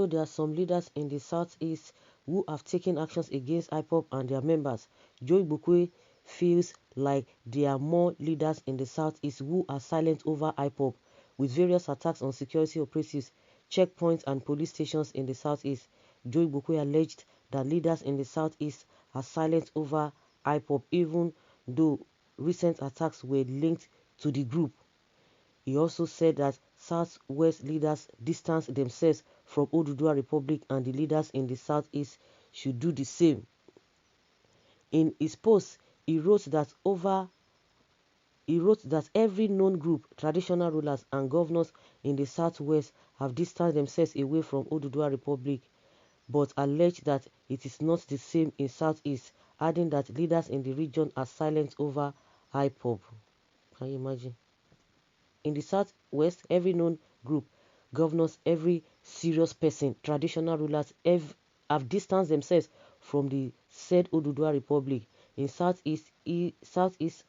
though there are some leaders in the southeast who have taken actions against Ipob and their members, Joe Igbokwe feels like there are more leaders in the southeast who are silent over Ipob, with various attacks on security operatives, checkpoints and police stations in the southeast. Joe Igbokwe alleged that leaders in the southeast are silent over Ipob, even though recent attacks were linked to the group. He also said that Southwest leaders distance themselves from Oduduwa Republic and the leaders in the Southeast should do the same. In his post, he wrote that every known group, traditional rulers and governors in the Southwest have distanced themselves away from Oduduwa Republic, but alleged that it is not the same in Southeast, adding that leaders in the region are silent over Ipob. Can you imagine? In the Southwest, every known group, governors, every serious person, traditional rulers have distanced themselves from the said Oduduwa Republic. In Southeast,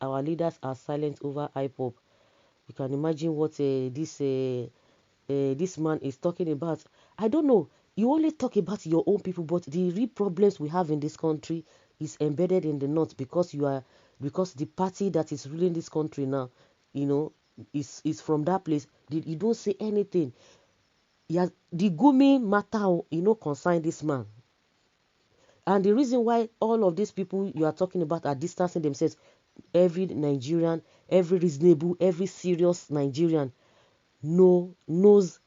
our leaders are silent over Ipob. You can imagine what this man is talking about. I don't know. You only talk about your own people, but the real problems we have in this country is embedded in the north because the party that is ruling this country now, is from that place. You don't say anything. The Gumi matter, concern this man. And the reason why all of these people you are talking about are distancing themselves, every Nigerian, every reasonable, every serious Nigerian knows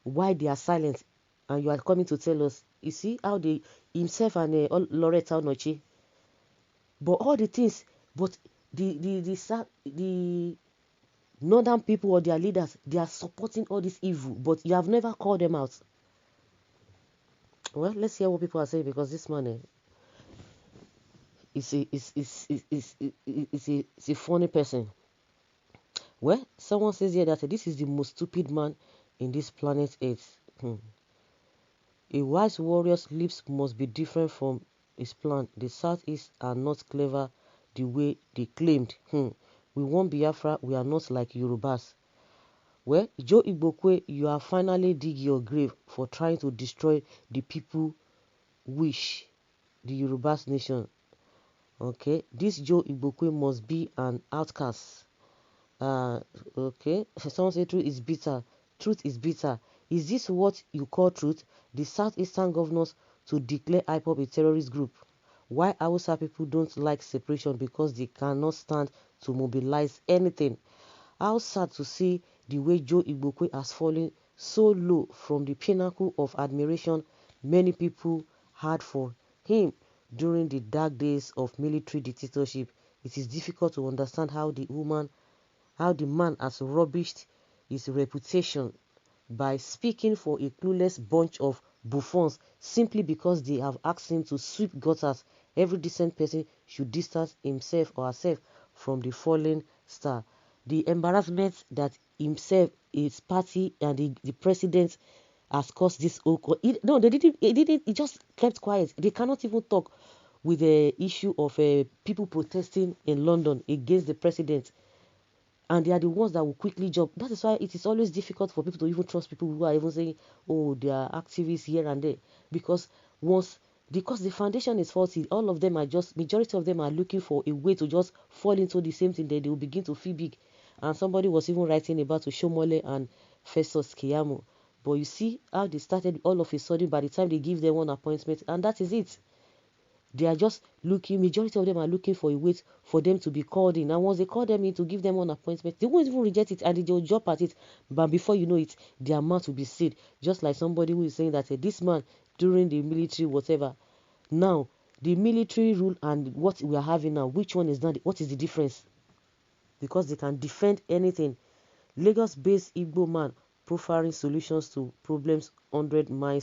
why they are silent. And you are coming to tell us, you see how they, himself and Loretta Onochi, but all the things, but the northern people or their leaders, they are supporting all this evil, but you have never called them out. Well, let's hear what people are saying, because this man is a funny person. Well, someone says here that this is the most stupid man in this planet Earth. A wise warrior's lips must be different from his plan. The Southeast are not clever the way they claimed. We want Biafra, we are not like Yorubas. Well, Joe Igbokwe, you have finally dig your grave for trying to destroy the people wish, the Yorubas nation. Okay, this Joe Igbokwe must be an outcast. Okay, someone say truth is bitter. Truth is bitter. Is this what you call truth? The southeastern governors to declare Ipob a terrorist group. Why Hausa people don't like separation? Because they cannot stand to mobilize anything. How sad to see the way Joe Igbokwe has fallen so low from the pinnacle of admiration many people had for him during the dark days of military dictatorship. It is difficult to understand how the man has rubbished his reputation by speaking for a clueless bunch of buffoons simply because they have asked him to sweep gutters. Every decent person should distance himself or herself from the fallen star. The embarrassment that himself, his party, and the president has caused this whole. No, they didn't. It just kept quiet. They cannot even talk with the issue of people protesting in London against the president. And they are the ones that will quickly jump. That is why it is always difficult for people to even trust people who are even saying, oh, they are activists here and there. Because the foundation is faulty, all of them are just, majority of them are looking for a way to just fall into the same thing, that they will begin to feel big. And somebody was even writing about Oshomole and Festus Keyamo. But you see how they started all of a sudden by the time they give them one appointment, and that is it. They are just looking, majority of them are looking for a way for them to be called in. And once they call them in to give them one appointment, they won't even reject it and they will jump at it. But before you know it, their mouth will be sealed. Just like somebody who is saying that this man during the military, whatever. Now, the military rule and what we are having now, which one is not? What is the difference? Because they can defend anything. Lagos-based Igbo man proffering solutions to problems hundreds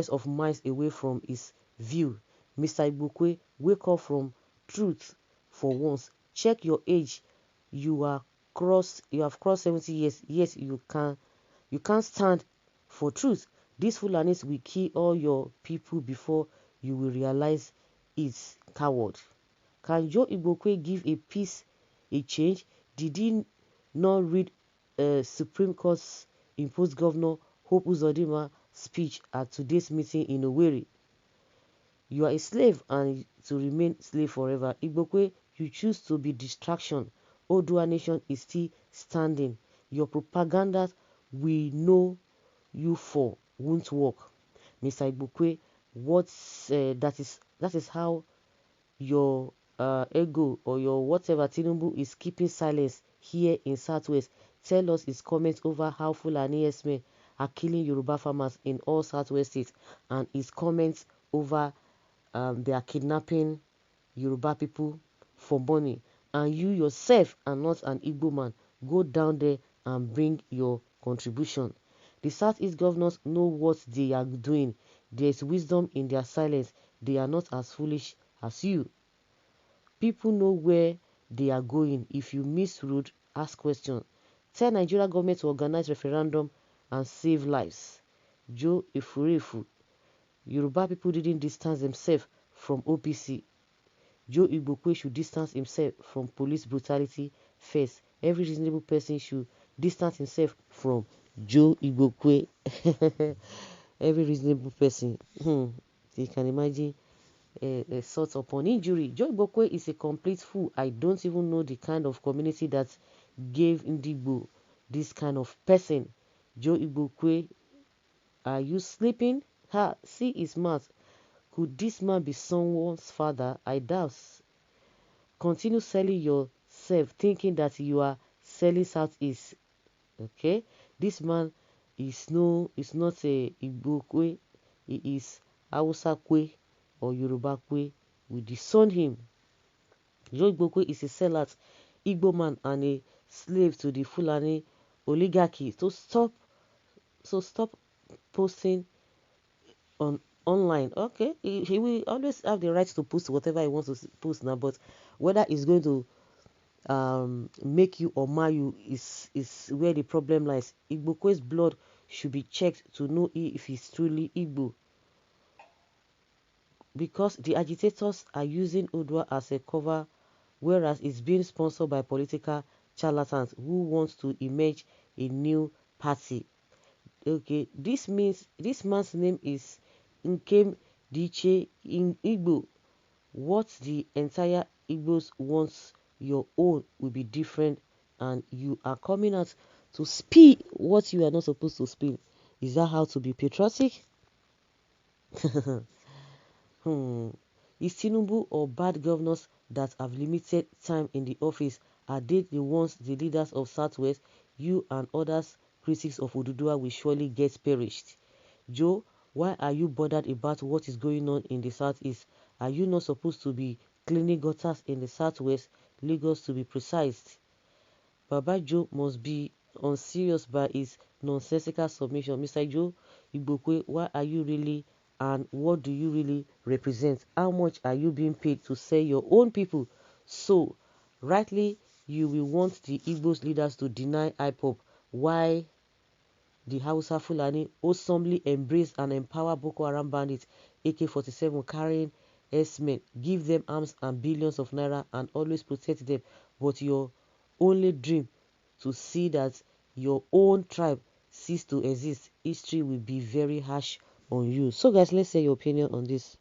of miles away from his view. Mr. Igbokwe, wake up from truth for once. Check your age. You have crossed 70 years. Yes, you can't stand for truth. These Fulanis will kill all your people before you will realize it's coward. Can Joe Igbokwe give a peace a change? Did he not read Supreme Court's imposed governor Hope Uzodinma speech at today's meeting in Owerri. You are a slave and to remain slave forever. Igbokwe, you choose to be distraction. Oduduwa nation is still standing. Your propaganda we know you for won't work. Mr. Igbokwe, that is how your ego or your whatever Tinubu is keeping silence here in Southwest. Tell us his comments over how Fulani S-men are killing Yoruba farmers in all Southwest states and his comments over they are kidnapping Yoruba people for money. And you yourself are not an Igbo man. Go down there and bring your contribution. The Southeast governors know what they are doing. There is wisdom in their silence. They are not as foolish as you. People know where they are going. If you miss road, ask questions. Tell Nigeria government to organize referendum and save lives. Joe Efurefu. Yoruba people didn't distance themselves from OPC. Joe Igbokwe should distance himself from police brutality first. Every reasonable person should distance himself from Joe Igbokwe. Every reasonable person. You can imagine a sort upon injury. Joe Igbokwe is a complete fool. I don't even know the kind of community that gave Ndigbo this kind of person. Joe Igbokwe, are you sleeping? See his mouth. Could this man be someone's father? I doubt. Continue selling yourself, thinking that you are selling Southeast. Okay, this man is not a Igbokwe. He is Hausa Kwe or Yoruba Kwe. We disown him. Joe Igbokwe is a sellout Igbo man and a slave to the Fulani oligarchy. So stop posting online. Okay, he will always have the right to post whatever he wants to post now, but whether it's going to make you or mar you is where the problem lies. Igbokwe's blood should be checked to know if he's truly Igbo, because the agitators are using Oduduwa as a cover, whereas it's being sponsored by political charlatans who want to emerge a new party. Okay, this means this man's name is Nkem Diche in Igbo. What the entire Igbos wants your own will be different, and you are coming out to spill what you are not supposed to spill. Is that how to be patriotic? Is Tinubu or bad governors that have limited time in the office? Are they the ones, the leaders of Southwest? You and others critics of Oduduwa will surely get perished. Joe, why are you bothered about what is going on in the Southeast? Are you not supposed to be cleaning gutters in the Southwest, Lagos to be precise? Baba Joe must be unserious by his nonsensical submission. Mr. Joe Igbokwe, why are you really and what do you really represent? How much are you being paid to sell your own people? So, rightly, you will want the Igbo's leaders to deny Ipob. Why the Hausa Fulani awesomely embrace and empower Boko Haram bandits, AK-47 carrying S-men, give them arms and billions of naira and always protect them. But your only dream to see that your own tribe cease to exist, history will be very harsh on you. So guys, let's say your opinion on this.